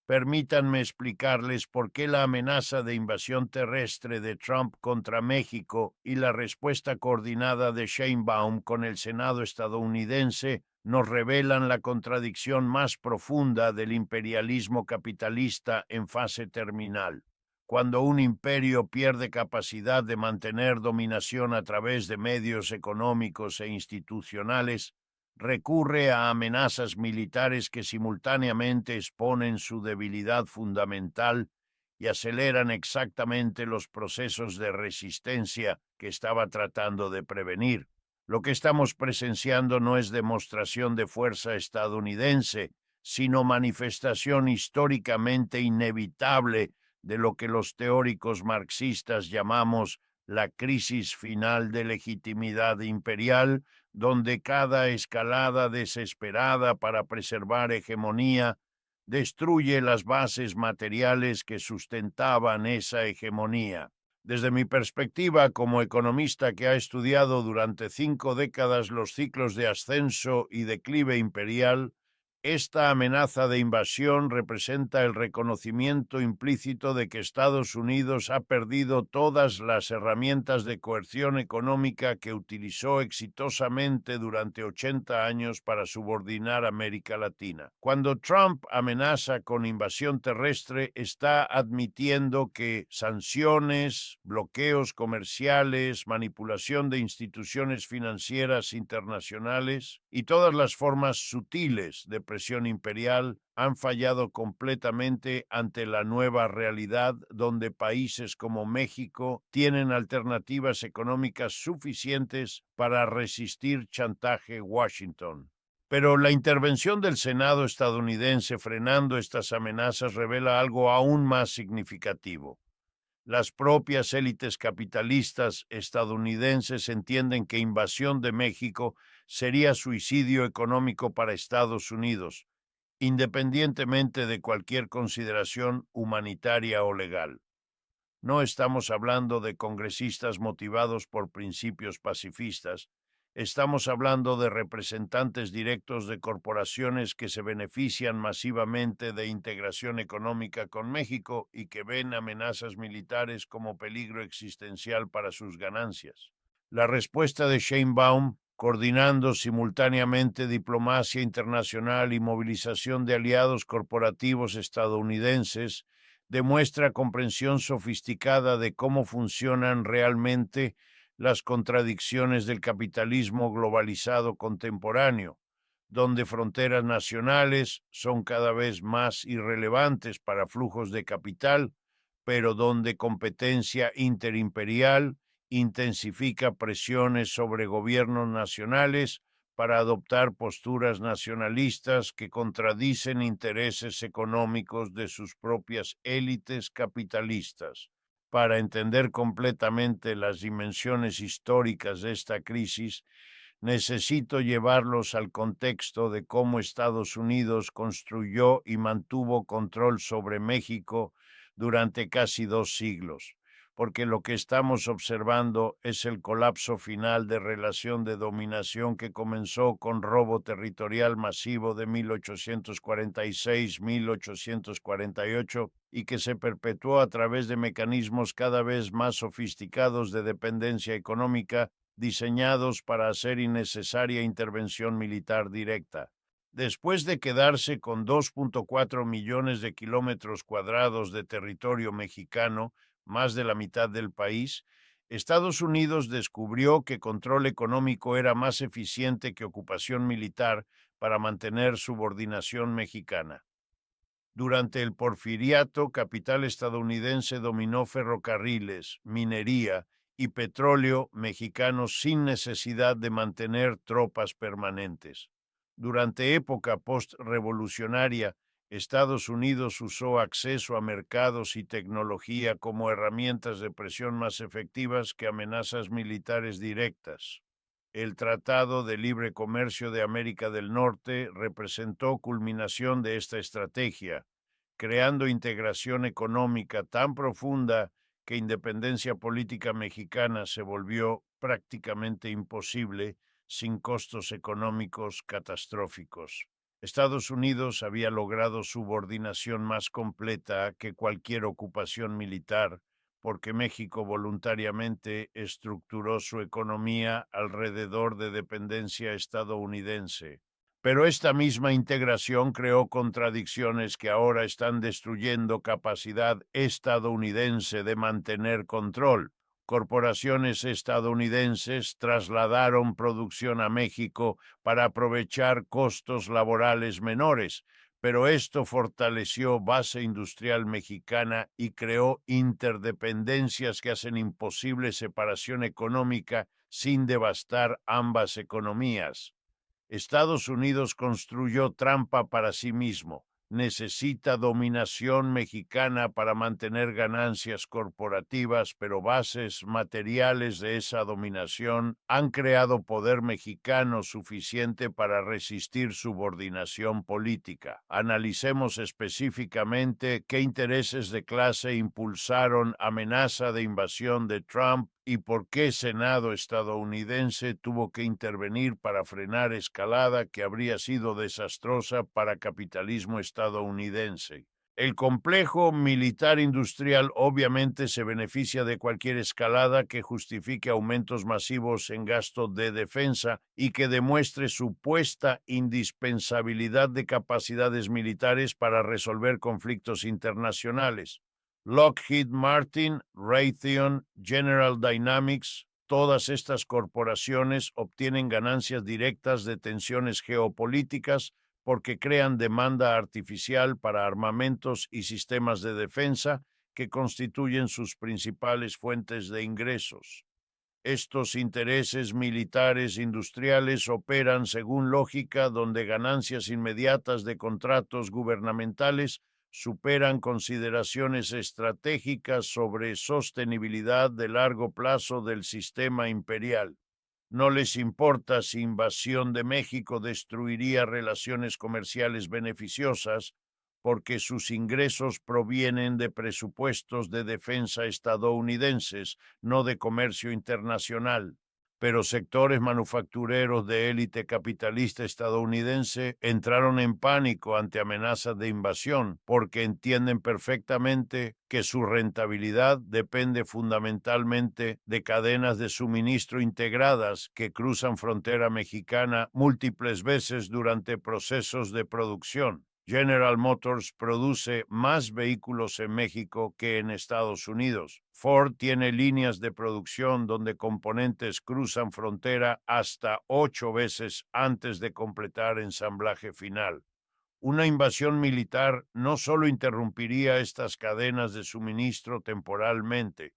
Permítanme explicarles por qué la amenaza de invasión terrestre de Trump contra México y la respuesta coordinada de Sheinbaum con el Senado estadounidense nos revelan la contradicción más profunda del imperialismo capitalista en fase terminal. Cuando un imperio pierde capacidad de mantener dominación a través de medios económicos e institucionales, recurre a amenazas militares que simultáneamente exponen su debilidad fundamental y aceleran exactamente los procesos de resistencia que estaba tratando de prevenir. Lo que estamos presenciando no es demostración de fuerza estadounidense, sino manifestación históricamente inevitable de lo que los teóricos marxistas llamamos la crisis final de legitimidad imperial, donde cada escalada desesperada para preservar hegemonía destruye las bases materiales que sustentaban esa hegemonía. Desde mi perspectiva como economista que ha estudiado durante 5 décadas los ciclos de ascenso y declive imperial, esta amenaza de invasión representa el reconocimiento implícito de que Estados Unidos ha perdido todas las herramientas de coerción económica que utilizó exitosamente durante 80 años para subordinar a América Latina. Cuando Trump amenaza con invasión terrestre, está admitiendo que sanciones, bloqueos comerciales, manipulación de instituciones financieras internacionales y todas las formas sutiles de presión imperial han fallado completamente ante la nueva realidad donde países como México tienen alternativas económicas suficientes para resistir chantaje Washington. Pero la intervención del Senado estadounidense frenando estas amenazas revela algo aún más significativo. Las propias élites capitalistas estadounidenses entienden que invasión de México sería suicidio económico para Estados Unidos, independientemente de cualquier consideración humanitaria o legal. No estamos hablando de congresistas motivados por principios pacifistas. Estamos hablando de representantes directos de corporaciones que se benefician masivamente de integración económica con México y que ven amenazas militares como peligro existencial para sus ganancias. La respuesta de Sheinbaum, coordinando simultáneamente diplomacia internacional y movilización de aliados corporativos estadounidenses, demuestra comprensión sofisticada de cómo funcionan realmente las contradicciones del capitalismo globalizado contemporáneo, donde fronteras nacionales son cada vez más irrelevantes para flujos de capital, pero donde competencia interimperial intensifica presiones sobre gobiernos nacionales para adoptar posturas nacionalistas que contradicen intereses económicos de sus propias élites capitalistas. Para entender completamente las dimensiones históricas de esta crisis, necesito llevarlos al contexto de cómo Estados Unidos construyó y mantuvo control sobre México durante casi 2 siglos, porque lo que estamos observando es el colapso final de relación de dominación que comenzó con robo territorial masivo de 1846-1848 y que se perpetuó a través de mecanismos cada vez más sofisticados de dependencia económica diseñados para hacer innecesaria intervención militar directa. Después de quedarse con 2.4 millones de kilómetros cuadrados de territorio mexicano, más de la mitad del país, Estados Unidos descubrió que control económico era más eficiente que ocupación militar para mantener subordinación mexicana. Durante el Porfiriato, capital estadounidense dominó ferrocarriles, minería y petróleo mexicano sin necesidad de mantener tropas permanentes. Durante época postrevolucionaria, Estados Unidos usó acceso a mercados y tecnología como herramientas de presión más efectivas que amenazas militares directas. El Tratado de Libre Comercio de América del Norte representó culminación de esta estrategia, creando integración económica tan profunda que independencia política mexicana se volvió prácticamente imposible sin costos económicos catastróficos. Estados Unidos había logrado subordinación más completa que cualquier ocupación militar porque México voluntariamente estructuró su economía alrededor de dependencia estadounidense. Pero esta misma integración creó contradicciones que ahora están destruyendo capacidad estadounidense de mantener control. Corporaciones estadounidenses trasladaron producción a México para aprovechar costos laborales menores, pero esto fortaleció base industrial mexicana y creó interdependencias que hacen imposible separación económica sin devastar ambas economías. Estados Unidos construyó trampa para sí mismo. Necesita dominación mexicana para mantener ganancias corporativas, pero bases materiales de esa dominación han creado poder mexicano suficiente para resistir subordinación política. Analicemos específicamente qué intereses de clase impulsaron amenaza de invasión de Trump y por qué Senado estadounidense tuvo que intervenir para frenar escalada que habría sido desastrosa para capitalismo estadounidense. El complejo militar industrial obviamente se beneficia de cualquier escalada que justifique aumentos masivos en gasto de defensa y que demuestre supuesta indispensabilidad de capacidades militares para resolver conflictos internacionales. Lockheed Martin, Raytheon, General Dynamics, todas estas corporaciones obtienen ganancias directas de tensiones geopolíticas porque crean demanda artificial para armamentos y sistemas de defensa que constituyen sus principales fuentes de ingresos. Estos intereses militares industriales operan según lógica donde ganancias inmediatas de contratos gubernamentales superan consideraciones estratégicas sobre sostenibilidad de largo plazo del sistema imperial. No les importa si invasión de México destruiría relaciones comerciales beneficiosas, porque sus ingresos provienen de presupuestos de defensa estadounidenses, no de comercio internacional. Pero sectores manufactureros de élite capitalista estadounidense entraron en pánico ante amenazas de invasión porque entienden perfectamente que su rentabilidad depende fundamentalmente de cadenas de suministro integradas que cruzan frontera mexicana múltiples veces durante procesos de producción. General Motors produce más vehículos en México que en Estados Unidos. Ford tiene líneas de producción donde componentes cruzan frontera hasta 8 veces antes de completar ensamblaje final. Una invasión militar no solo interrumpiría estas cadenas de suministro temporalmente,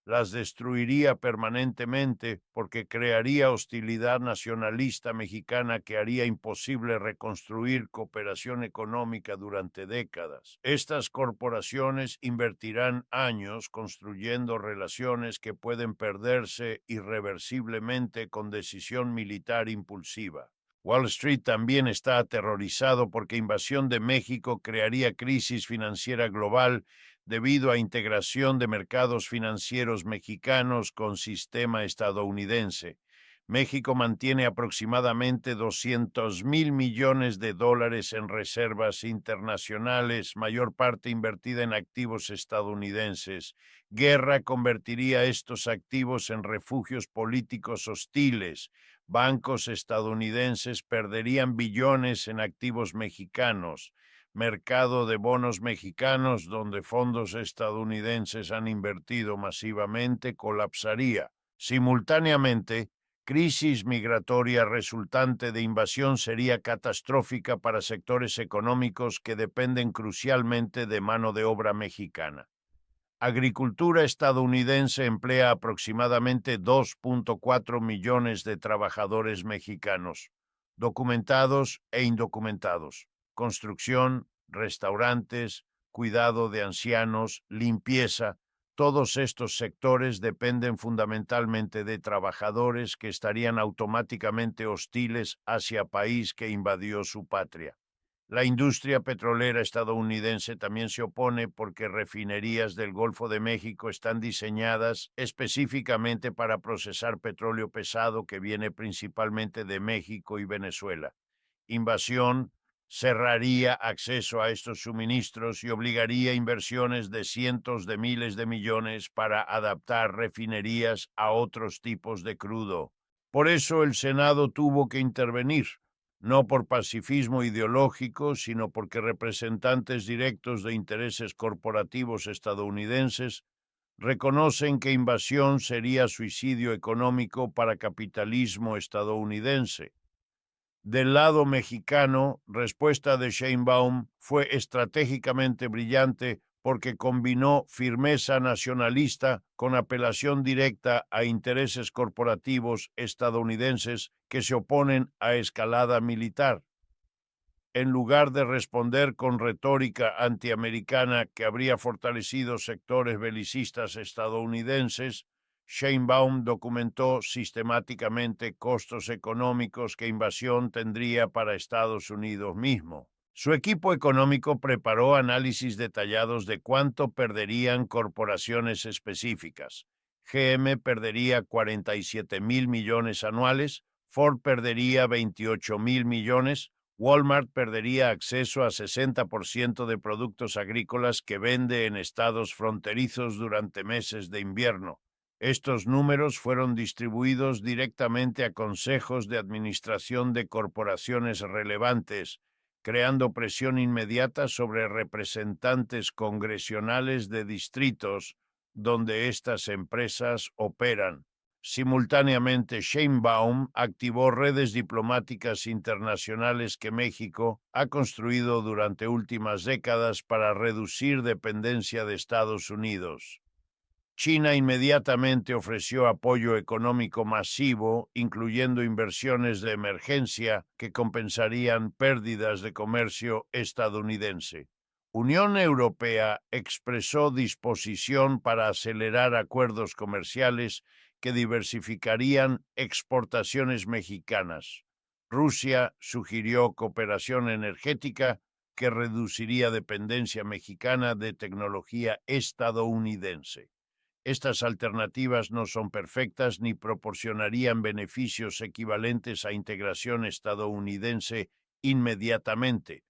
las destruiría permanentemente porque crearía hostilidad nacionalista mexicana que haría imposible reconstruir cooperación económica durante décadas. Estas corporaciones invertirán años construyendo relaciones que pueden perderse irreversiblemente con decisión militar impulsiva. Wall Street también está aterrorizado porque invasión de México crearía crisis financiera global debido a integración de mercados financieros mexicanos con sistema estadounidense. México mantiene aproximadamente 200,000 millones de dólares en reservas internacionales, mayor parte invertida en activos estadounidenses. Guerra convertiría estos activos en refugios políticos hostiles. Bancos estadounidenses perderían billones en activos mexicanos. Mercado de bonos mexicanos, donde fondos estadounidenses han invertido masivamente, colapsaría. Simultáneamente, crisis migratoria resultante de invasión sería catastrófica para sectores económicos que dependen crucialmente de mano de obra mexicana. Agricultura estadounidense emplea aproximadamente 2.4 millones de trabajadores mexicanos, documentados e indocumentados. Construcción, restaurantes, cuidado de ancianos, limpieza, todos estos sectores dependen fundamentalmente de trabajadores que estarían automáticamente hostiles hacia país que invadió su patria. La industria petrolera estadounidense también se opone porque refinerías del Golfo de México están diseñadas específicamente para procesar petróleo pesado que viene principalmente de México y Venezuela. Invasión cerraría acceso a estos suministros y obligaría inversiones de cientos de miles de millones para adaptar refinerías a otros tipos de crudo. Por eso el Senado tuvo que intervenir, no por pacifismo ideológico, sino porque representantes directos de intereses corporativos estadounidenses reconocen que invasión sería suicidio económico para capitalismo estadounidense. Del lado mexicano, respuesta de Sheinbaum fue estratégicamente brillante porque combinó firmeza nacionalista con apelación directa a intereses corporativos estadounidenses que se oponen a escalada militar. En lugar de responder con retórica antiamericana que habría fortalecido sectores belicistas estadounidenses, Sheinbaum documentó sistemáticamente costos económicos que invasión tendría para Estados Unidos mismo. Su equipo económico preparó análisis detallados de cuánto perderían corporaciones específicas. GM perdería 47,000 millones anuales, Ford perdería 28,000 millones, Walmart perdería acceso a 60% de productos agrícolas que vende en estados fronterizos durante meses de invierno. Estos números fueron distribuidos directamente a consejos de administración de corporaciones relevantes, creando presión inmediata sobre representantes congresionales de distritos donde estas empresas operan. Simultáneamente, Sheinbaum activó redes diplomáticas internacionales que México ha construido durante últimas décadas para reducir dependencia de Estados Unidos. China inmediatamente ofreció apoyo económico masivo, incluyendo inversiones de emergencia que compensarían pérdidas de comercio estadounidense. Unión Europea expresó disposición para acelerar acuerdos comerciales que diversificarían exportaciones mexicanas. Rusia sugirió cooperación energética que reduciría dependencia mexicana de tecnología estadounidense. Estas alternativas no son perfectas ni proporcionarían beneficios equivalentes a integración estadounidense inmediatamente,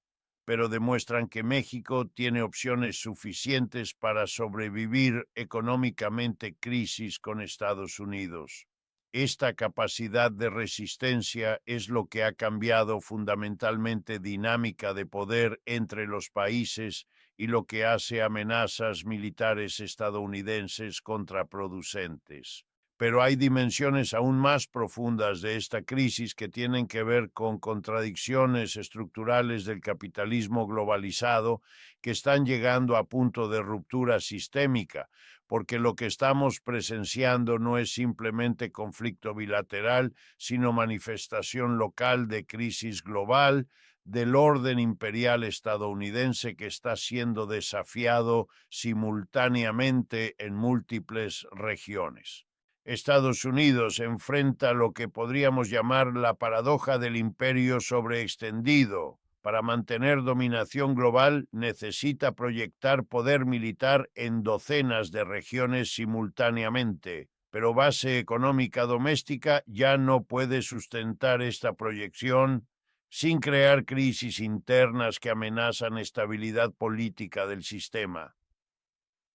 pero demuestran que México tiene opciones suficientes para sobrevivir económicamente crisis con Estados Unidos. Esta capacidad de resistencia es lo que ha cambiado fundamentalmente dinámica de poder entre los países y lo que hace amenazas militares estadounidenses contraproducentes. Pero hay dimensiones aún más profundas de esta crisis que tienen que ver con contradicciones estructurales del capitalismo globalizado que están llegando a punto de ruptura sistémica, porque lo que estamos presenciando no es simplemente conflicto bilateral, sino manifestación local de crisis global, del orden imperial estadounidense que está siendo desafiado simultáneamente en múltiples regiones. Estados Unidos enfrenta lo que podríamos llamar la paradoja del imperio sobreextendido. Para mantener dominación global necesita proyectar poder militar en docenas de regiones simultáneamente, pero base económica doméstica ya no puede sustentar esta proyección sin crear crisis internas que amenazan estabilidad política del sistema.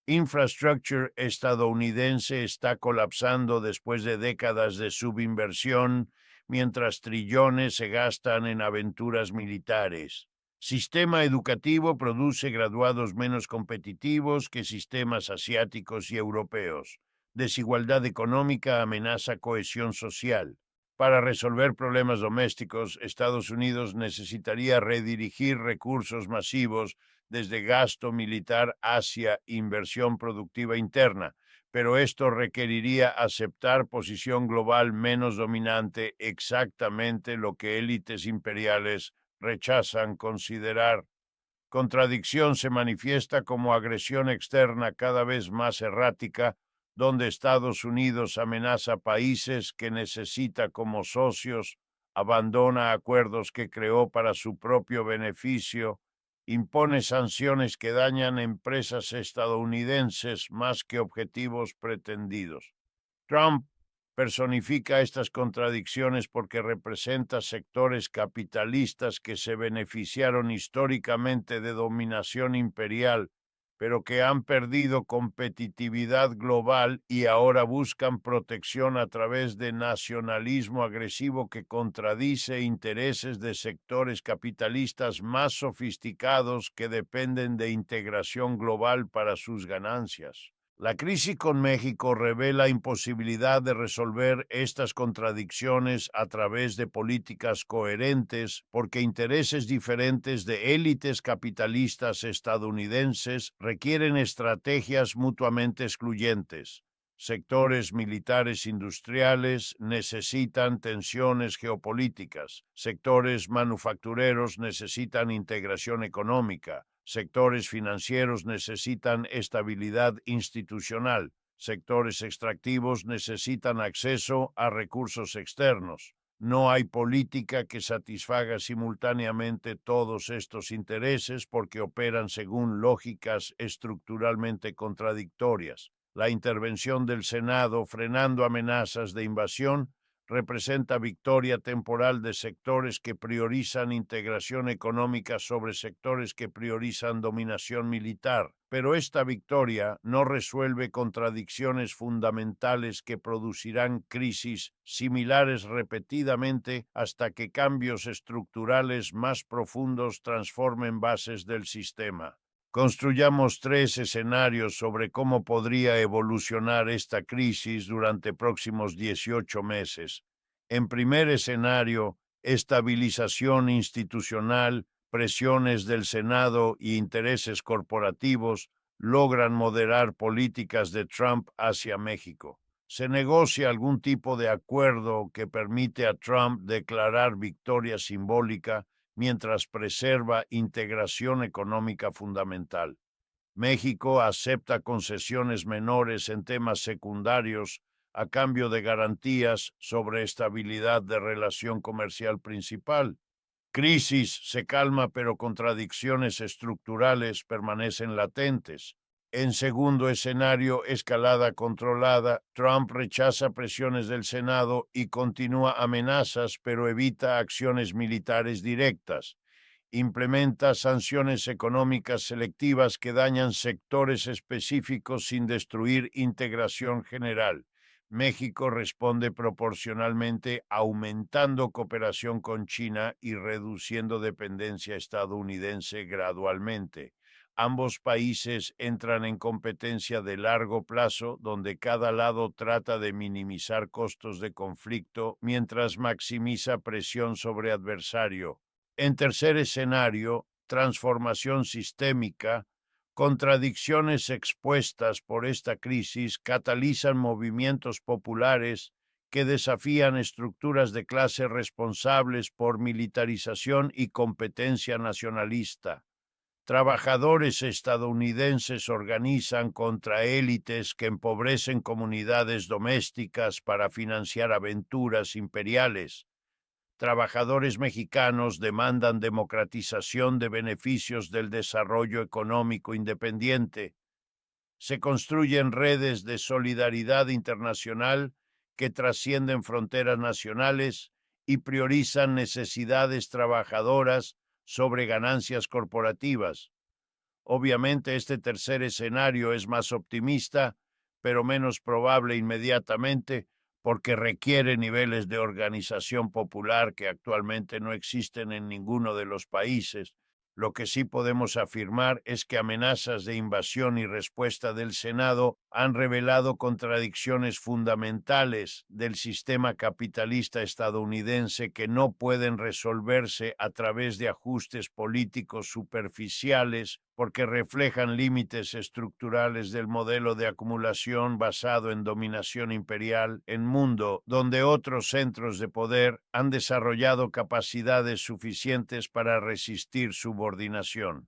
Infrastructure estadounidense está colapsando después de décadas de subinversión, mientras trillones se gastan en aventuras militares. Sistema educativo produce graduados menos competitivos que sistemas asiáticos y europeos. Desigualdad económica amenaza cohesión social. Para resolver problemas domésticos, Estados Unidos necesitaría redirigir recursos masivos desde gasto militar hacia inversión productiva interna, pero esto requeriría aceptar posición global menos dominante, exactamente lo que élites imperiales rechazan considerar. Contradicción se manifiesta como agresión externa cada vez más errática, donde Estados Unidos amenaza países que necesita como socios, abandona acuerdos que creó para su propio beneficio, impone sanciones que dañan empresas estadounidenses más que objetivos pretendidos. Trump personifica estas contradicciones porque representa sectores capitalistas que se beneficiaron históricamente de dominación imperial, pero que han perdido competitividad global y ahora buscan protección a través de nacionalismo agresivo que contradice intereses de sectores capitalistas más sofisticados que dependen de integración global para sus ganancias. La crisis con México revela imposibilidad de resolver estas contradicciones a través de políticas coherentes porque intereses diferentes de élites capitalistas estadounidenses requieren estrategias mutuamente excluyentes. Sectores militares industriales necesitan tensiones geopolíticas. Sectores manufactureros necesitan integración económica. Sectores financieros necesitan estabilidad institucional. Sectores extractivos necesitan acceso a recursos externos. No hay política que satisfaga simultáneamente todos estos intereses porque operan según lógicas estructuralmente contradictorias. La intervención del Senado frenando amenazas de invasión representa victoria temporal de sectores que priorizan integración económica sobre sectores que priorizan dominación militar, pero esta victoria no resuelve contradicciones fundamentales que producirán crisis similares repetidamente hasta que cambios estructurales más profundos transformen bases del sistema. Construyamos 3 escenarios sobre cómo podría evolucionar esta crisis durante próximos 18 meses. En primer escenario, estabilización institucional, presiones del Senado y intereses corporativos logran moderar políticas de Trump hacia México. Se negocia algún tipo de acuerdo que permite a Trump declarar victoria simbólica mientras preserva integración económica fundamental. México acepta concesiones menores en temas secundarios a cambio de garantías sobre estabilidad de relación comercial principal. Crisis se calma, pero contradicciones estructurales permanecen latentes. En segundo escenario, escalada controlada, Trump rechaza presiones del Senado y continúa amenazas, pero evita acciones militares directas. Implementa sanciones económicas selectivas que dañan sectores específicos sin destruir integración general. México responde proporcionalmente aumentando cooperación con China y reduciendo dependencia estadounidense gradualmente. Ambos países entran en competencia de largo plazo, donde cada lado trata de minimizar costos de conflicto mientras maximiza presión sobre adversario. En tercer escenario, transformación sistémica. Contradicciones expuestas por esta crisis catalizan movimientos populares que desafían estructuras de clase responsables por militarización y competencia nacionalista. Trabajadores estadounidenses organizan contra élites que empobrecen comunidades domésticas para financiar aventuras imperiales. Trabajadores mexicanos demandan democratización de beneficios del desarrollo económico independiente. Se construyen redes de solidaridad internacional que trascienden fronteras nacionales y priorizan necesidades trabajadoras sobre ganancias corporativas. Obviamente, este tercer escenario es más optimista, pero menos probable inmediatamente porque requiere niveles de organización popular que actualmente no existen en ninguno de los países. Lo que sí podemos afirmar es que amenazas de invasión y respuesta del Senado han revelado contradicciones fundamentales del sistema capitalista estadounidense que no pueden resolverse a través de ajustes políticos superficiales porque reflejan límites estructurales del modelo de acumulación basado en dominación imperial en mundo donde otros centros de poder han desarrollado capacidades suficientes para resistir subordinación.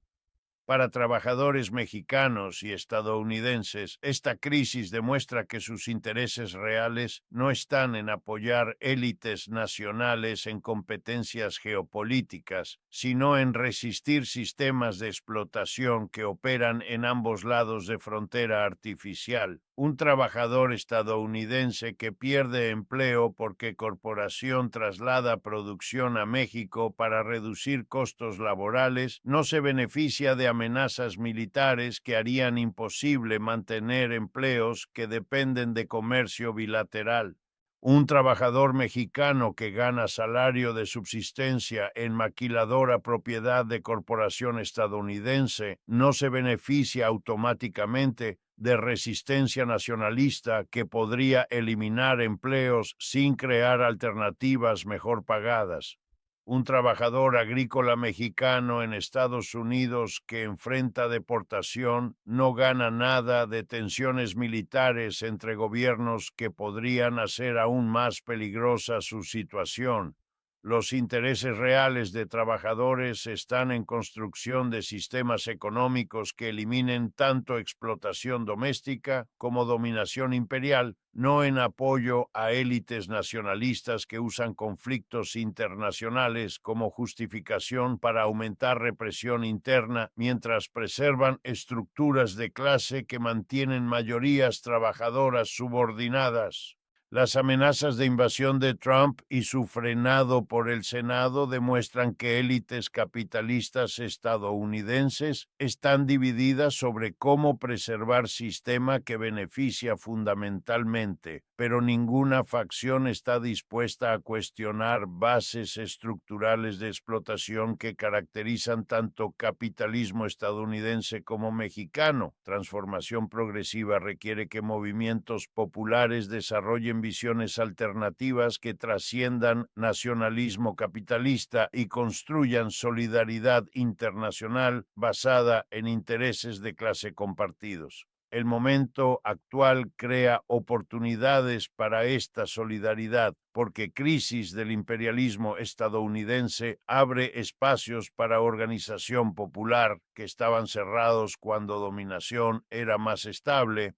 Para trabajadores mexicanos y estadounidenses, esta crisis demuestra que sus intereses reales no están en apoyar élites nacionales en competencias geopolíticas, sino en resistir sistemas de explotación que operan en ambos lados de frontera artificial. Un trabajador estadounidense que pierde empleo porque corporación traslada producción a México para reducir costos laborales no se beneficia de amenazas militares que harían imposible mantener empleos que dependen de comercio bilateral. Un trabajador mexicano que gana salario de subsistencia en maquiladora propiedad de corporación estadounidense no se beneficia automáticamente de resistencia nacionalista que podría eliminar empleos sin crear alternativas mejor pagadas. Un trabajador agrícola mexicano en Estados Unidos que enfrenta deportación no gana nada de tensiones militares entre gobiernos que podrían hacer aún más peligrosa su situación. Los intereses reales de trabajadores están en construcción de sistemas económicos que eliminen tanto explotación doméstica como dominación imperial, no en apoyo a élites nacionalistas que usan conflictos internacionales como justificación para aumentar represión interna mientras preservan estructuras de clase que mantienen mayorías trabajadoras subordinadas. Las amenazas de invasión de Trump y su frenado por el Senado demuestran que élites capitalistas estadounidenses están divididas sobre cómo preservar sistema que beneficia fundamentalmente, pero ninguna facción está dispuesta a cuestionar bases estructurales de explotación que caracterizan tanto capitalismo estadounidense como mexicano. Transformación progresiva requiere que movimientos populares desarrollen visiones alternativas que trasciendan nacionalismo capitalista y construyan solidaridad internacional basada en intereses de clase compartidos. El momento actual crea oportunidades para esta solidaridad, porque crisis del imperialismo estadounidense abre espacios para organización popular que estaban cerrados cuando dominación era más estable,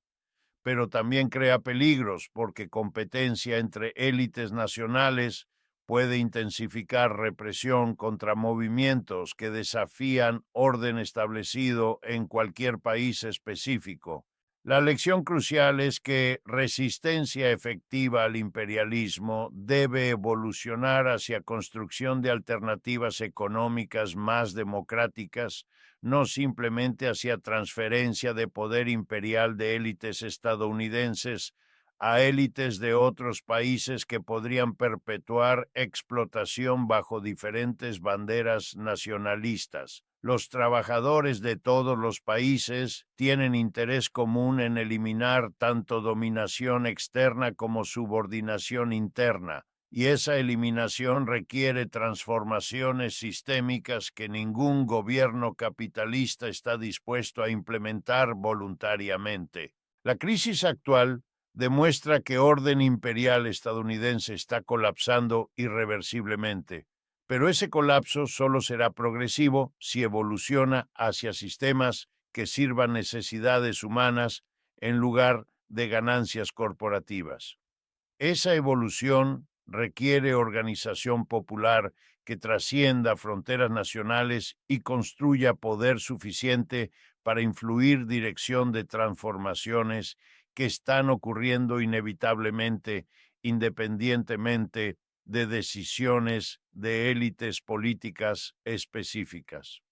pero también crea peligros porque competencia entre élites nacionales puede intensificar represión contra movimientos que desafían orden establecido en cualquier país específico. La lección crucial es que resistencia efectiva al imperialismo debe evolucionar hacia construcción de alternativas económicas más democráticas, no simplemente hacia transferencia de poder imperial de élites estadounidenses a élites de otros países que podrían perpetuar explotación bajo diferentes banderas nacionalistas. Los trabajadores de todos los países tienen interés común en eliminar tanto dominación externa como subordinación interna, y esa eliminación requiere transformaciones sistémicas que ningún gobierno capitalista está dispuesto a implementar voluntariamente. La crisis actual demuestra que orden imperial estadounidense está colapsando irreversiblemente, pero ese colapso solo será progresivo si evoluciona hacia sistemas que sirvan necesidades humanas en lugar de ganancias corporativas. Esa evolución requiere organización popular que trascienda fronteras nacionales y construya poder suficiente para influir dirección de transformaciones que están ocurriendo inevitablemente, independientemente de decisiones de élites políticas específicas.